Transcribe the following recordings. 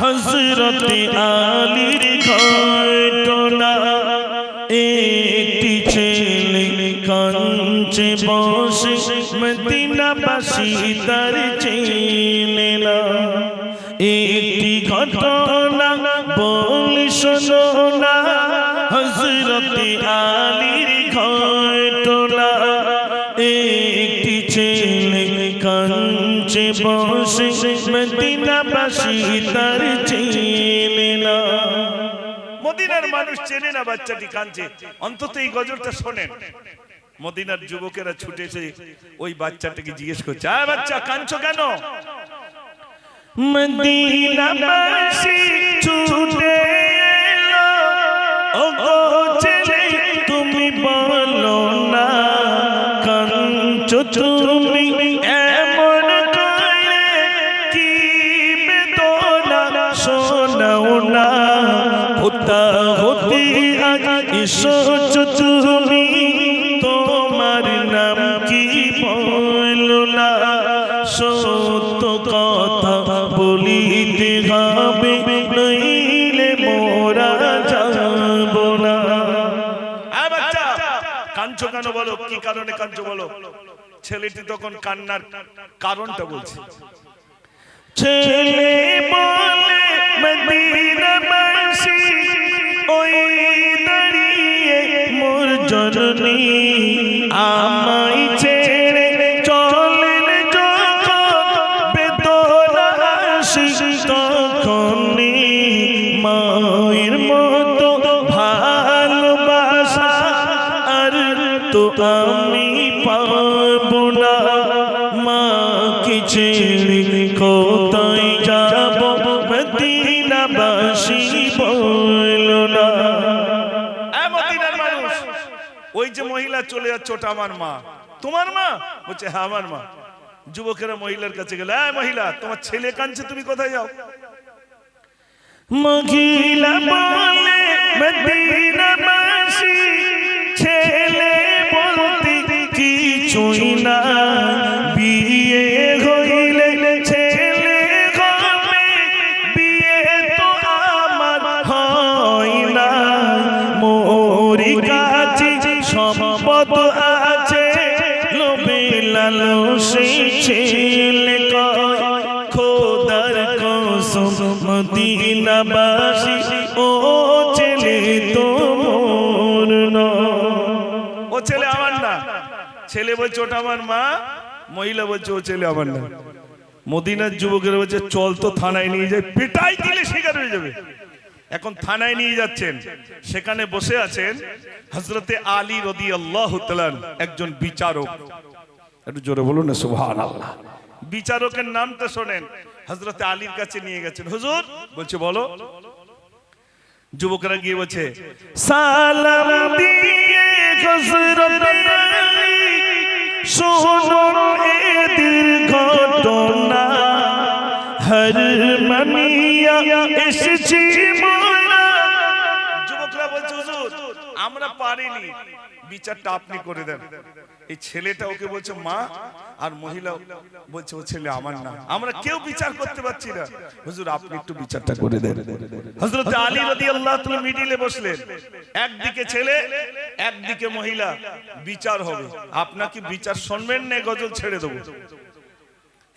হযরতে আলীর ঘটনা। একটি ছেলে কাঁদছে বসে, মদিনাবাসী তার চেনে না। একটি ঘটনা বলি শোনো না, হযরতে আলীর ঘটনা। একটি ছেলে কাঁদছে বসে, মদিনাবাসী তার চেনে না। মদিনার মানুষ চেনে না বাচ্চাটি কাঁদছে, অন্তত এই গজলটা শোনেন। মদিনার যুবকেরা ছুটেছে ওই বাচ্চাটাকে জিজ্ঞেস করছে, আয় বাচ্চা কাঁদছো কেন? মদিনাবাসী ছুটে এলো, ওগো ছেলে তুমি বলো না কাঁদছো তুমি এমন করে, কি বেদনা শোনাও না। কোথা হতে আজ এসেছো তুমি, তোমার নাম কি বলো না। সত্য কথা বলিতে হবে, নইলে মোরা যাব না। আয় বাচ্চা কাঁদছো কেন বলো, কি কারণে কাঁদছো বলো। ছেলেটি তখন কান্নার কারণটা বলছে। ছেলে বলে মদিনাবাসী ওই দাঁড়িয়ে মোর জননী, আমায় ছেড়ে চলেন যখন, বেদনা আসে তখনই। মায়ের মতো ভালোবাসা আর তো আমি পাবো না। মাকে ছেড়ে কোথায় যাব, মদিনাবাসী বলো না। মদিনার মানুষ, ওই যে মহিলা চলে যাচ্ছে ওটা আমার মা। তোমার মা? বলছে হ্যাঁ আমার মা। যুবকেরা মহিলার কাছে গেল, মহিলা তোমার ছেলে কাঁদছে, তুমি কোথায় যাও? মহিলা বলে মদিনাবাসী ছেলে বলতে কিছুই না, বিয়ে হইলে ছেলে হবে, বিয়ে তো আমার হয় না। মোরি কাছে সম্পদ আছে, লোভে লালসে ছেলে কয়, খোদার কসম মদিনাবাসী ও ছেলে তো মোর নয়। ও ছেলে আমার না। ছেলে বলছে ওটা আমার মা, মহিলা বলছে ও ছেলে আমার না। মদিনার যুবকেরা বলছে চল তো থানায় নিয়ে যায়, পিটাই দিলে শিকার হয়ে যাবে। এখন থানায় নিয়ে যাচ্ছেন, সেখানে বসে আছেন হযরতে আলী রাদিয়াল্লাহু তাআলা, একজন বিচারক। একটু জোরে বলুন না সুবহানাল্লাহ। বিচারকের নামটা শোনেন। হযরতে আলীর কাছে নিয়ে গেছেন, হুজুর বলছে বলো। যুবকরা গিয়ে বলছে সালাম দিয়ে হযরতে আলী শোনো এদের ঘটনা, হর মানিয়া এসেছি মোরা। যুবকরা বলছে হুজুর আমরা পারিনি, বিচারটা আপনি করে দেন। এই ছেলেটা ওকে বলছে মা, আর মহিলা বলছে ও ছেলে আমার না, আমরা কেউ বিচার করতে পারছি না, হুজুর আপনি একটু বিচারটা করে দেন। হযরত আলী রাদিয়াল্লাহু তাআলা মিডিলে বসলেন, একদিকে ছেলে একদিকে মহিলা, বিচার হবে। আপনাকে বিচার শুনবেন না গজল ছেড়ে দেবো?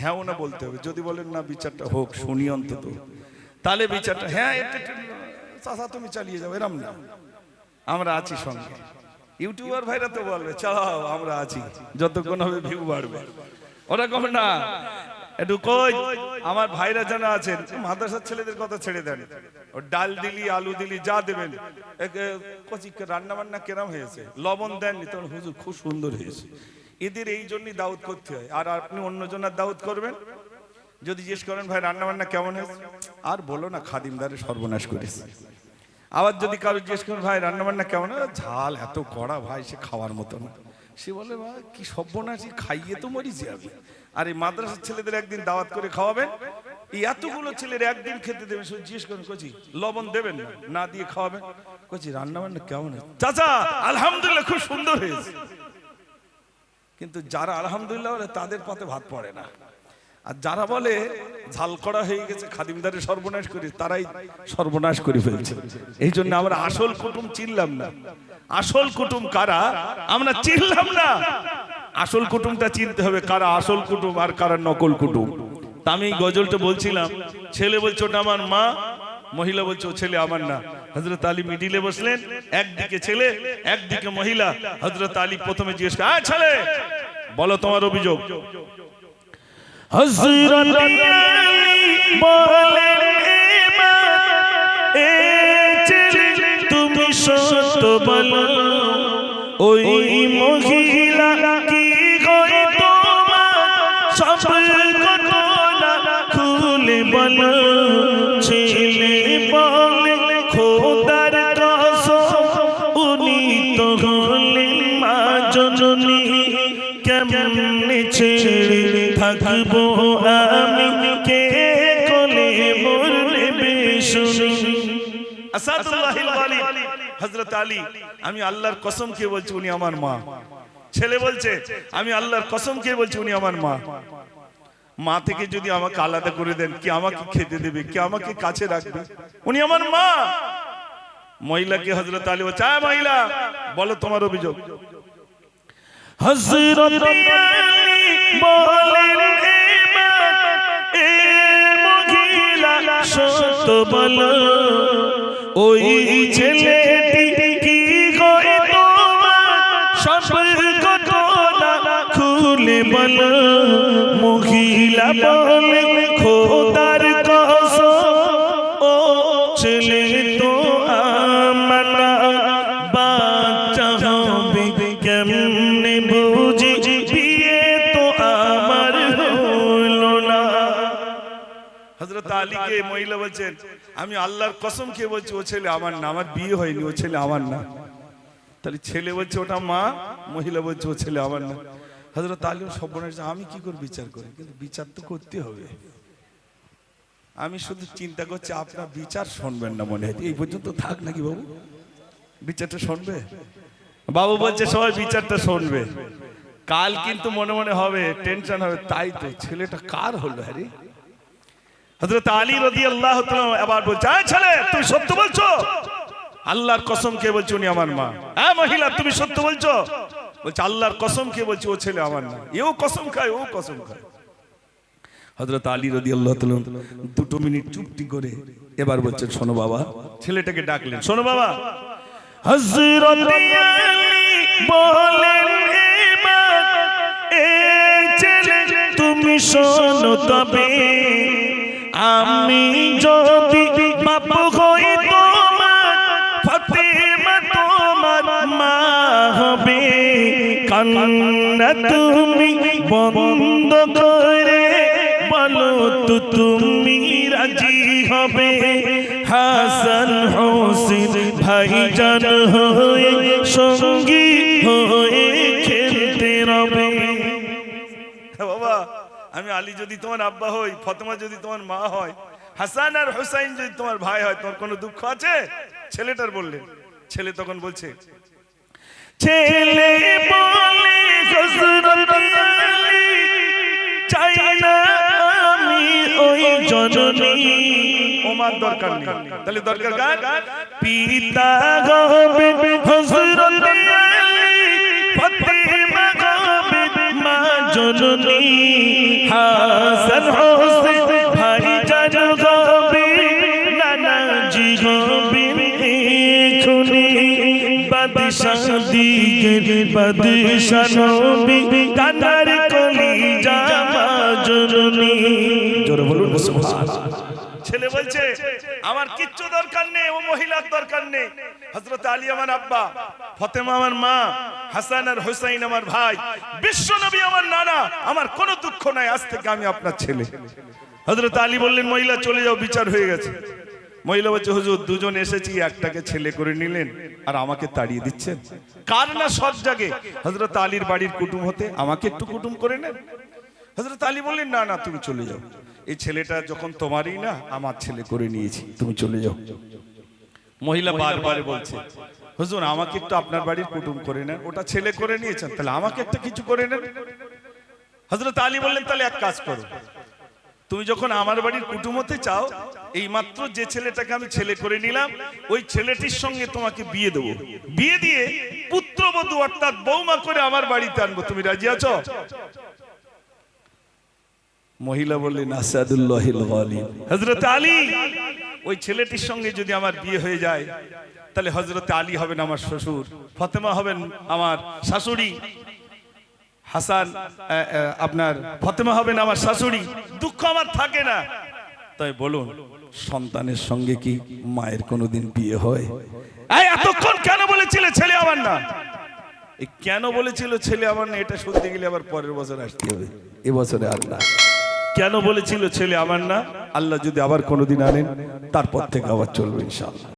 হ্যাঁ না বলতে হবে। যদি বলেন না বিচারটা হোক শুনি অন্তত, তাহলে বিচারটা হ্যাঁ চাচা তুমি চালিয়ে যাও, এরম না, আমরা আছি সঙ্গে। ইউটিউবার ভাইরা তো বলবে চালাও আমরা আছি, যতক্ষণ হবে ভিউ বাড়বে। ওরকম না, একটু কই আমার ভাইরা জানা আছেন, মাদ্রাসার ছেলেদের কথা ছেড়ে দেন। ও ডাল দিলি আলু দিলি যা দেবেন, কচি রান্না বান্না কেরাম হয়েছে, লবণ দেননি তখন হুজুর খুব সুন্দর হয়েছে। এদের এই জন্যই দাউদ করতে হয়। আর আপনি অন্যজনের দাউদ করবেন, যদি জিজ্ঞেস করেন ভাই রান্না বান্না কেমন হয়েছে, আর বলো না খাদিমদারের সর্বনাশ করেছে। আবার যদি কারো জিজ্ঞেস করেন ভাই রান্না বান্না কেমন, ঝাল এত কড়া ভাই সে খাওয়ার মতো না, সে বলে ভাই কি সর্বনাশী, খাইয়ে তো মরিছি আমি। আর এই মাদ্রাসার ছেলেদের একদিন দাওয়াত করে খাওয়াবেন, এই এতগুলো ছেলের একদিন খেতে দেবেন, জিজ্ঞেস করেন কচি লবণ দেবেন না দিয়ে খাওয়াবেন, কচি রান্না বান্না কেমন হয়েছে, চাচা আলহামদুলিল্লাহ খুব সুন্দর হয়েছে। কিন্তু যারা আলহামদুলিল্লাহ বলে তাদের পাতে ভাত পড়ে না। আর যারা বলে ঝাল করা হয়ে গেছে খাদিমদারে সর্বনাশ করে, তারাই সর্বনাশ করে ফেলছে। এই জন্য আমরা আসল কুটুম চিনলাম না। আসল কুটুম কারা আমরা চিনলাম না। আসল কুটুমটা চিনতে হবে, কারা আসল কুটুম আর কারা নকল কুটুম। তা আমি গজলটা বলছিলাম, ছেলে বলছে ওটা আমার মা, মহিলা বলছে ও ছেলে আমার না। হযরত আলী মিডিলে বসলেন, একদিকে ছেলে একদিকে মহিলা। হযরত আলী প্রথমে জিজ্ঞেস করে, আয় ছেলে বলো তোমার অভিযোগ। হযরত আলী বলেন, এ ছেলে তুমি সত্য বলো, ওই মহিলা কি করে তোমার সব ঘটনা খুলে বলো। ছেলে বলে খোদার কসম উনি তো হলেন মা জননী, কেমনে ছেড়ে থাকবো আমি, কে কোলে মোর নেবে শুনি। আসাদুল্লাহিল ওয়ালি হযরত আলী, আমি আল্লাহর কসম খেয়ে বলছি উনি আমার মা। ছেলে বলছে আমি আল্লাহর কসম খেয়ে বলছি উনি আমার মা। মা থেকে যদি আমাকে আলাদা করে দেন, কে আমাকে খেতে দেবে, কে আমাকে কাছে রাখবে? উনি আমার মা। মহিলাকে হযরত আলী বলছে, আয় মহিলা বলো তোমার অভিযোগ। হযরত আলী বলেন, এ মহিলা সত্য বলো, ওই ছেলেটি কি করে তোমার সব ঘটনা খুলে বলো। মহিলা বলে খোদার কসম ও ছেলে তো আমার না, বাচ্চা হবে কেমনে বুঝি, বিয়ে তো আমার হলো না। হযরত আলীকে মহিলা বলছেন, আমি আল্লাহর কসম খেয়ে বলছি ও ছেলে আমার না, আমার বিয়ে হয়নি, ও ছেলে আমার না। তাহলে ছেলে বলছে ওটা মা, মহিলা বলছে ও ছেলে আমার না। হযরত আলী সর্বনাশ, আমি কি করে বিচার করি? কিন্তু বিচার তো করতে হবে। আমি শুধু চিন্তা করছি আপনার বিচার শুনবেন না মনে হয়। এই পর্যন্ত থাক নাকি বাবু, বিচারটা শুনবে? বাবু বলছে সবাই বিচারটা শুনবে, কাল কিন্তু মনে মনে হবে, টেনশন হবে। তাই তো ছেলেটা কার হলো? আরে হযরত আলী রাদিয়াল্লাহু তাআলা আবার বলছে, আয় ছেলে তুমি সত্য বলছো? আল্লাহর কসম কে বলছো উনি আমার মা। হ্যাঁ মহিলা তুমি সত্য বলছো? বলছে আল্লাহর কসম কে বলছি ও ছেলে আমার না। এও কসম খায়, ও কসম খায়। হযরত আলী রাদিয়াল্লাহু তাআলা 2 মিনিট চুপটি করে এবার বলছেন, শোনো বাবা। ছেলেটাকে ডাকলেন, শোনো বাবা। হযরত আলী বলেন, এ ছেলে তুমি শোনো তবে, আমি যদি বাপ হই তোমার, ফাতেমা তোমার মা হবে। কান্না তুমি বন্ধ করে বলো তো তুমি রাজি হবে। হাসান হোসেন ভাইজান হয়ে সঙ্গী হয়ে খেলতে রবে। বাবা আমি আলী যদি তোমার আব্বা হই, ফাতেমা যদি তোমার মা হয়, হাসান আর হুসাইন যদি তোমার ভাই হয়, তোমার কোনো দুঃখ আছে? ছেলেটার বললেন। ছেলে তখন বলছে, ছেলে বলে হযরত আলী চাই না আমি ওই জননী। ওমার দরকার নেই, তাহলে দরকার কার? পিতা হবে হযরত আলী, ফাতেমা হবে মা জননী। হাসান হোসেন ভাইজান হবে নানাজি হবেন এখুনি। বাদশাহ দিগের বাদশাহ নবী, কানার কলিজা মা জননী। জোরে বলুন সুবহানাল্লাহ। ছেলে বলছে আমার কিচ্ছু দরকার নেই, ও মহিলার দরকার নেই। হযরত আলী আমার আব্বা, ফাতেমা আমার মা, হাসান আর হুসাইন আমার ভাই, বিশ্ব নবী আমার নানা, আমার কোনো দুঃখ নাই। আজ থেকে আমি আপনার ছেলে। হযরত আলী বললেন, মহিলা চলে যাও, বিচার হয়ে গেছে। মহিলা বলছে, হুজুর দুজন এসেছি, একটাকে ছেলে করে নিলেন আর আমাকে তাড়িয়ে দিচ্ছেন। কার না সব জাগে হযরত আলীর বাড়ির কুটুম হতে, আমাকে একটু কুটুম করে নেন। হযরত আলী বললেন, না না তুমি চলে যাও, এই ছেলেটা যখন তোমারই না, আমার ছেলে করে নিয়েছি, তুমি চলে যাও। মহিলা বারবার বলছে, হুজুর আমাকে একটু আপনার বাড়ির কুটুম করে নেন, ওটা ছেলে করে নিয়েছেন, তাহলে আমাকে একটা কিছু করে নেন। হযরত আলী বললেন, তাহলে এক কাজ করো, তুমি যখন আমার বাড়ির কুটুম হতে চাও, এই মাত্র যে ছেলেটাকে আমি ছেলে করে নিলাম, ওই ছেলেটির সঙ্গে তোমাকে বিয়ে দেবো, বিয়ে দিয়ে পুত্রবধূ অর্থাৎ বৌমা করে আমার বাড়িতে আনবো। তুমি রাজি আছো? মহিলা বললেন আসাদুল্লাহিল গালিব, হযরত আলী, ওই ছেলেটির সঙ্গে যদি আমার বিয়ে হয়ে যায়, তাহলে হযরত আলী হবেন আমার শ্বশুর, ফাতেমা হবেন আমার শাশুড়ি, হাসান আপনার ফাতেমা হবেন আমার শাশুড়ি, দুঃখ আমার থাকে না। তাই বলুন, সন্তানের সঙ্গে কি মায়ের কোনোদিন বিয়ে হয়? এই এতক্ষণ কেন বলেছিলে ছেলে আমার না? এই কেন বলেছিল ছেলে আমার না, এটা শুনতে গেলে আবার পরের বছর আসতে হবে, এবছরে আর না। কেন বলেছিল ছেলে আমার না? আল্লাহ যদি আবার কোনোদিন আনেন, তারপর থেকে আবার চলবে ইনশাআল্লাহ।